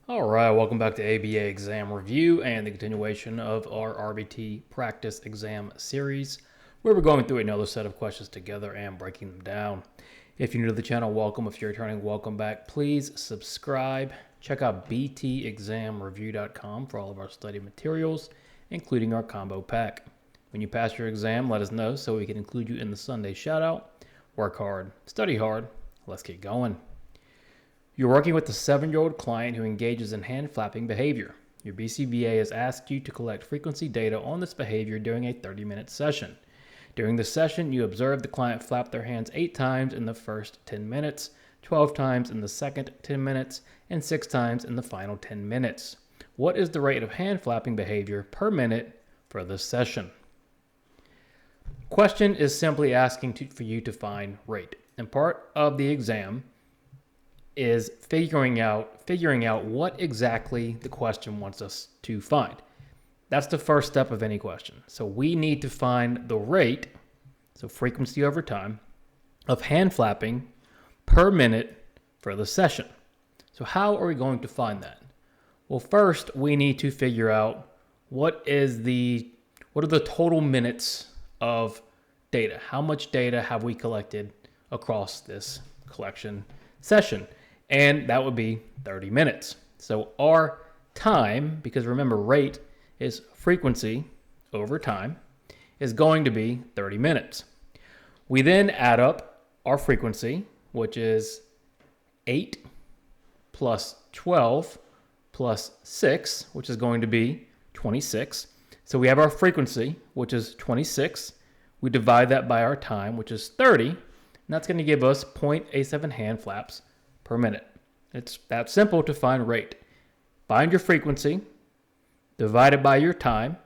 All right, welcome back to ABA Exam Review and the continuation of our RBT Practice Exam series, where we're going through another set of questions together and breaking them down. If you're new to the channel, welcome. If you're returning, welcome back. Please subscribe. Check out btexamreview.com for all of our study materials, including our combo pack. When you pass your exam, let us know so we can include you in the Sunday shoutout. Work hard, study hard. Let's get going. You're working with a 7-year-old client who engages in hand flapping behavior. Your BCBA has asked you to collect frequency data on this behavior during a 30-minute session. During the session, you observe the client flap their hands 8 times in the first 10 minutes, 12 times in the second 10 minutes, and 6 times in the final 10 minutes. What is the rate of hand flapping behavior per minute for this session? Question is simply asking for you to find rate. And part of the exam is figuring out what exactly the question wants us to find. That's the first step of any question. So we need to find the rate, so frequency over time, of hand flapping per minute for the session. So how are we going to find that? Well, first we need to figure out what are the total minutes of data. How much data have we collected across this collection session? And that would be 30 minutes. So our time, because remember rate is frequency over time, is going to be 30 minutes. We then add up our frequency, which is 8 plus 12 plus 6, which is going to be 26. So we have our frequency, which is 26. We divide that by our time, which is 30, and that's going to give us 0.87 hand flaps per minute. It's that simple to find rate. Find your frequency, divide it by your time,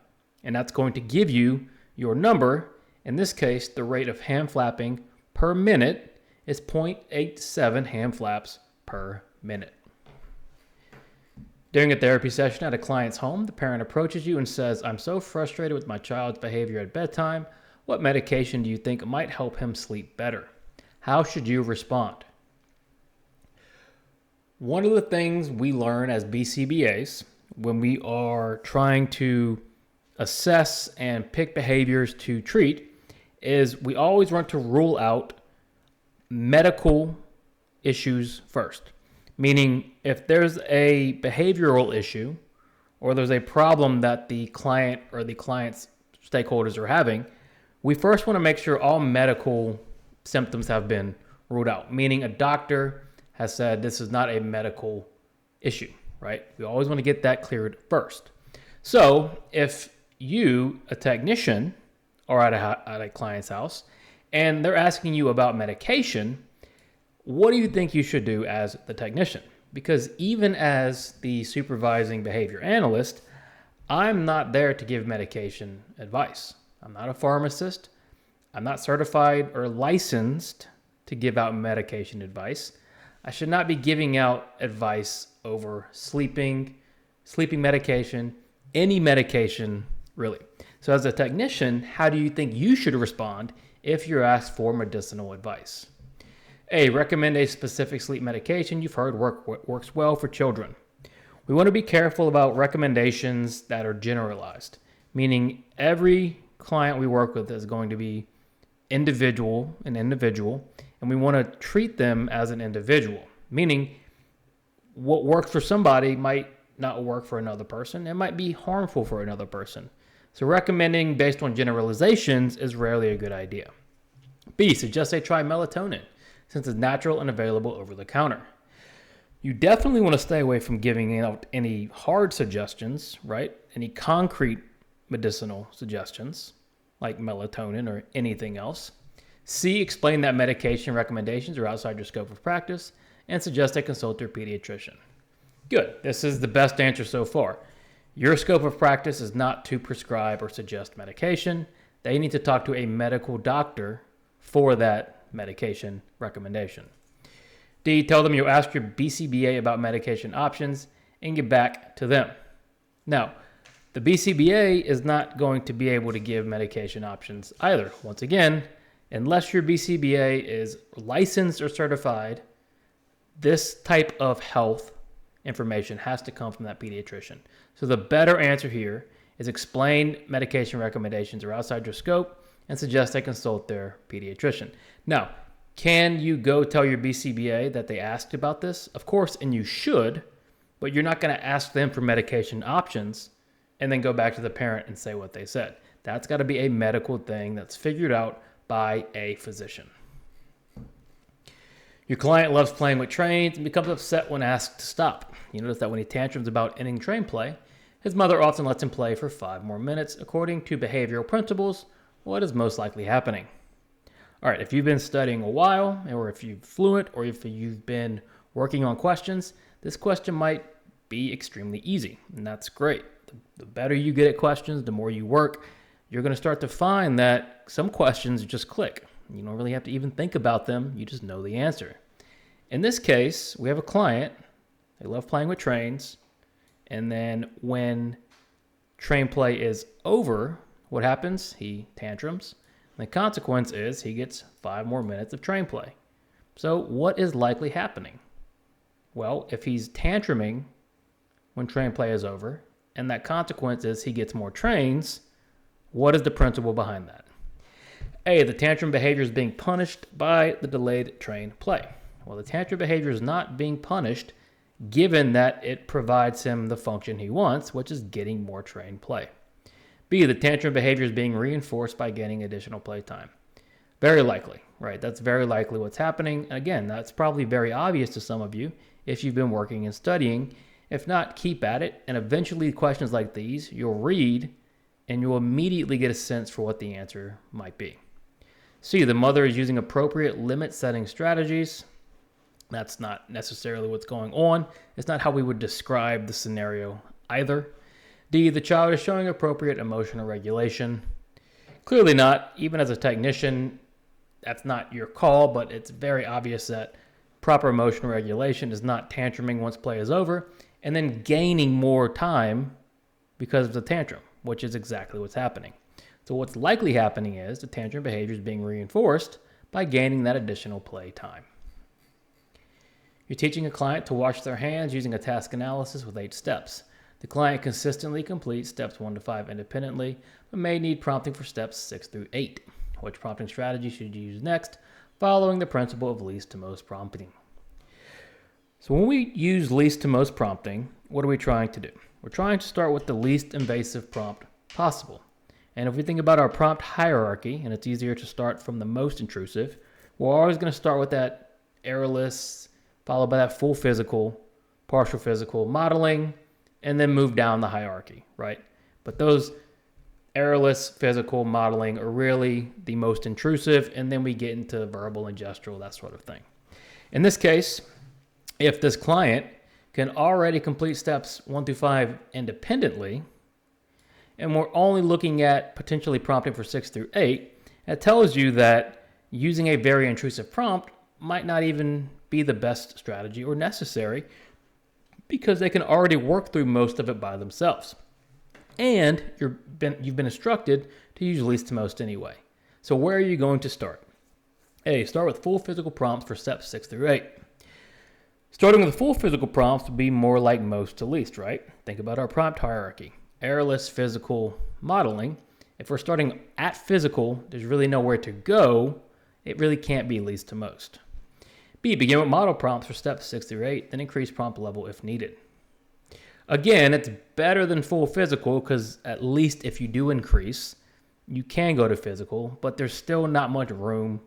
and that's going to give you your number. In this case, the rate of hand flapping per minute is 0.87 hand flaps per minute. During a therapy session at a client's home, the parent approaches you and says, "I'm so frustrated with my child's behavior at bedtime. What medication do you think might help him sleep better?" How should you respond? One of the things we learn as BCBAs when we are trying to assess and pick behaviors to treat is we always want to rule out medical issues first. Meaning if there's a behavioral issue or there's a problem that the client or the client's stakeholders are having, we first want to make sure all medical symptoms have been ruled out. Meaning a doctor has said this is not a medical issue, right? We always want to get that cleared first. So if you, a technician, are at a client's house and they're asking you about medication, what do you think you should do as the technician? Because even as the supervising behavior analyst, I'm not there to give medication advice. I'm not a pharmacist. I'm not certified or licensed to give out medication advice. I should not be giving out advice over sleeping medication, any medication, really. So as a technician, how do you think you should respond if you're asked for medicinal advice? A, recommend a specific sleep medication you've heard works well for children. We want to be careful about recommendations that are generalized, meaning every client we work with is going to be an individual, and we want to treat them as an individual, meaning what works for somebody might not work for another person. It might be harmful for another person. So recommending based on generalizations is rarely a good idea. B, suggest they try melatonin since it's natural and available over the counter. You definitely want to stay away from giving out any hard suggestions, right? Any concrete medicinal suggestions like melatonin or anything else. C, explain that medication recommendations are outside your scope of practice and suggest they consult your pediatrician. Good. This is the best answer so far. Your scope of practice is not to prescribe or suggest medication. They need to talk to a medical doctor for that medication recommendation. D, tell them you'll ask your BCBA about medication options and get back to them. Now, the BCBA is not going to be able to give medication options either. Once again, unless your BCBA is licensed or certified, this type of health information has to come from that pediatrician. So the better answer here is explain medication recommendations are outside your scope and suggest they consult their pediatrician. Now, can you go tell your BCBA that they asked about this? Of course, and you should, but you're not going to ask them for medication options and then go back to the parent and say what they said. That's got to be a medical thing that's figured out by a physician. Your client loves playing with trains and becomes upset when asked to stop. You notice that when he tantrums about ending train play, his mother often lets him play for 5 more minutes. According to behavioral principles, what is most likely happening? All right, if you've been studying a while, or if you're fluent, or if you've been working on questions, this question might be extremely easy, and that's great. The better you get at questions, the more you work, you're going to start to find that some questions just click. You don't really have to even think about them. You just know the answer. In this case, we have a client. They love playing with trains. And then when train play is over, what happens? He tantrums. And the consequence is he gets 5 more minutes of train play. So what is likely happening? Well, if he's tantruming when train play is over, and that consequence is he gets more trains, what is the principle behind that? A, the tantrum behavior is being punished by the delayed train play. Well, the tantrum behavior is not being punished given that it provides him the function he wants, which is getting more train play. B, the tantrum behavior is being reinforced by getting additional playtime. Very likely, right? That's very likely what's happening. Again, that's probably very obvious to some of you if you've been working and studying. If not, keep at it, and eventually questions like these you'll read and you'll immediately get a sense for what the answer might be. C, the mother is using appropriate limit setting strategies. That's not necessarily what's going on. It's not how we would describe the scenario either. D, the child is showing appropriate emotional regulation. Clearly not. Even as a technician, that's not your call, but it's very obvious that proper emotional regulation is not tantruming once play is over and then gaining more time because of the tantrum, which is exactly what's happening. So what's likely happening is the tantrum behavior is being reinforced by gaining that additional play time. You're teaching a client to wash their hands using a task analysis with 8 steps. The client consistently completes steps 1 to 5 independently, but may need prompting for steps 6 through 8. Which prompting strategy should you use next, following the principle of least to most prompting? So when we use least to most prompting, what are we trying to do? We're trying to start with the least invasive prompt possible. And if we think about our prompt hierarchy, and it's easier to start from the most intrusive, we're always going to start with that errorless, followed by that full physical, partial physical modeling, and then move down the hierarchy, right? But those errorless physical modeling are really the most intrusive, and then we get into verbal and gestural, that sort of thing. In this case, if this client can already complete steps 1 through 5 independently, and we're only looking at potentially prompting for 6 through 8, it tells you that using a very intrusive prompt might not even be the best strategy or necessary because they can already work through most of it by themselves. And you've been instructed to use least to most anyway. So where are you going to start? A, start with full physical prompts for steps 6 through 8. Starting with full physical prompts would be more like most to least, right? Think about our prompt hierarchy. Errorless physical modeling. If we're starting at physical, there's really nowhere to go. It really can't be least to most. B, begin with model prompts for steps 6 through 8, then increase prompt level if needed. Again, it's better than full physical because at least if you do increase, you can go to physical, but there's still not much room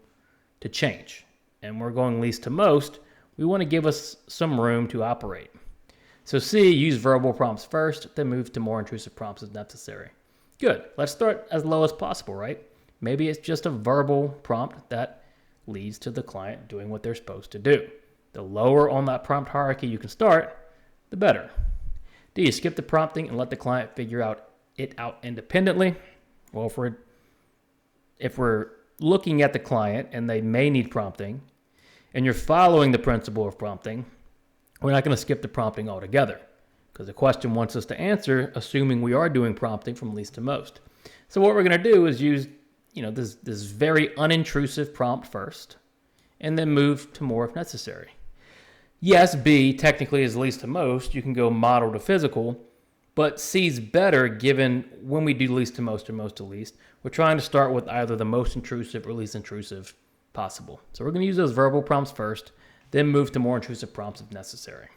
to change. And we're going least to most. We want to give us some room to operate. So C, use verbal prompts first, then move to more intrusive prompts as necessary. Good. Let's start as low as possible, right? Maybe it's just a verbal prompt that leads to the client doing what they're supposed to do. The lower on that prompt hierarchy you can start, the better. D, skip the prompting and let the client figure it out independently. Well, if we're looking at the client and they may need prompting, and you're following the principle of prompting, we're not going to skip the prompting altogether because the question wants us to answer assuming we are doing prompting from least to most. So what we're going to do is use this very unintrusive prompt first and then move to more if necessary. Yes, B technically is least to most. You can go model to physical, but C's better given when we do least to most or most to least. We're trying to start with either the most intrusive or least intrusive possible. So we're going to use those verbal prompts first, then move to more intrusive prompts if necessary.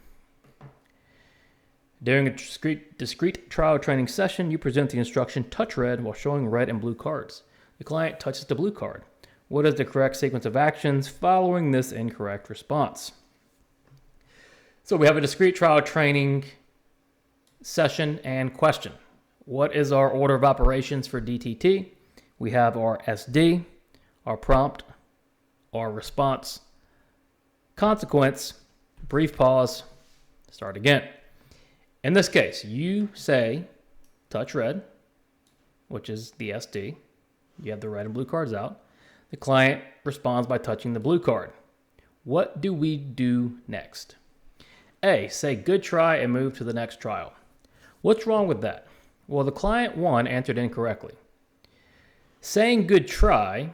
During a discrete trial training session, you present the instruction touch red while showing red and blue cards. The client touches the blue card. What is the correct sequence of actions following this incorrect response? So we have a discrete trial training session and question. What is our order of operations for DTT? We have our SD, our prompt, our response, consequence, brief pause, start again. In this case, you say touch red, which is the SD. You have the red and blue cards out. The client responds by touching the blue card. What do we do next? A, say good try and move to the next trial. What's wrong with that? Well, the client 1 answered incorrectly. Saying good try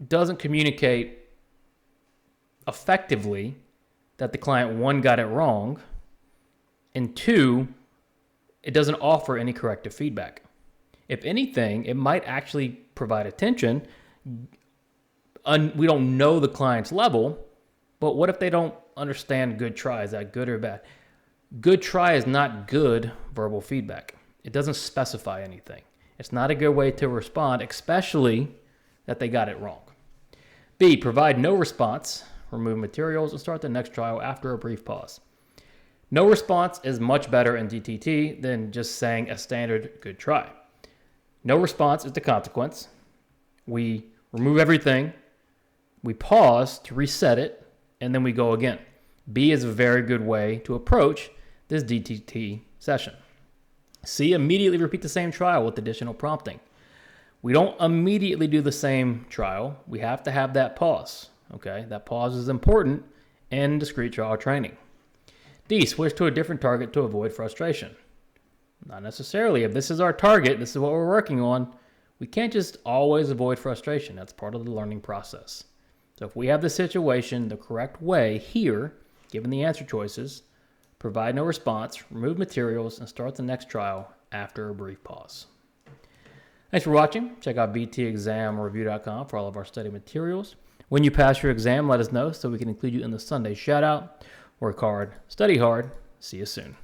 doesn't communicate effectively that the client 1 got it wrong, and 2, it doesn't offer any corrective feedback. If anything, it might actually provide attention. We don't know the client's level, but what if they don't understand good try? Is that good or bad? Good try is not good verbal feedback. It doesn't specify anything. It's not a good way to respond, especially that they got it wrong. B, provide no response, remove materials, and start the next trial after a brief pause. No response is much better in DTT than just saying a standard good try. No response is the consequence. We remove everything, we pause to reset it, and then we go again. B is a very good way to approach this DTT session. C, immediately repeat the same trial with additional prompting. We don't immediately do the same trial. We have to have that pause. Okay, that pause is important in discrete trial training. D, switch to a different target to avoid frustration. Not necessarily. If this is our target, this is what we're working on, we can't just always avoid frustration. That's part of the learning process. So if we have the situation the correct way here, given the answer choices, provide no response, remove materials, and start the next trial after a brief pause. Thanks for watching. Check out btexamreview.com for all of our study materials. When you pass your exam, let us know so we can include you in the Sunday shout-out. Work hard, study hard. See you soon.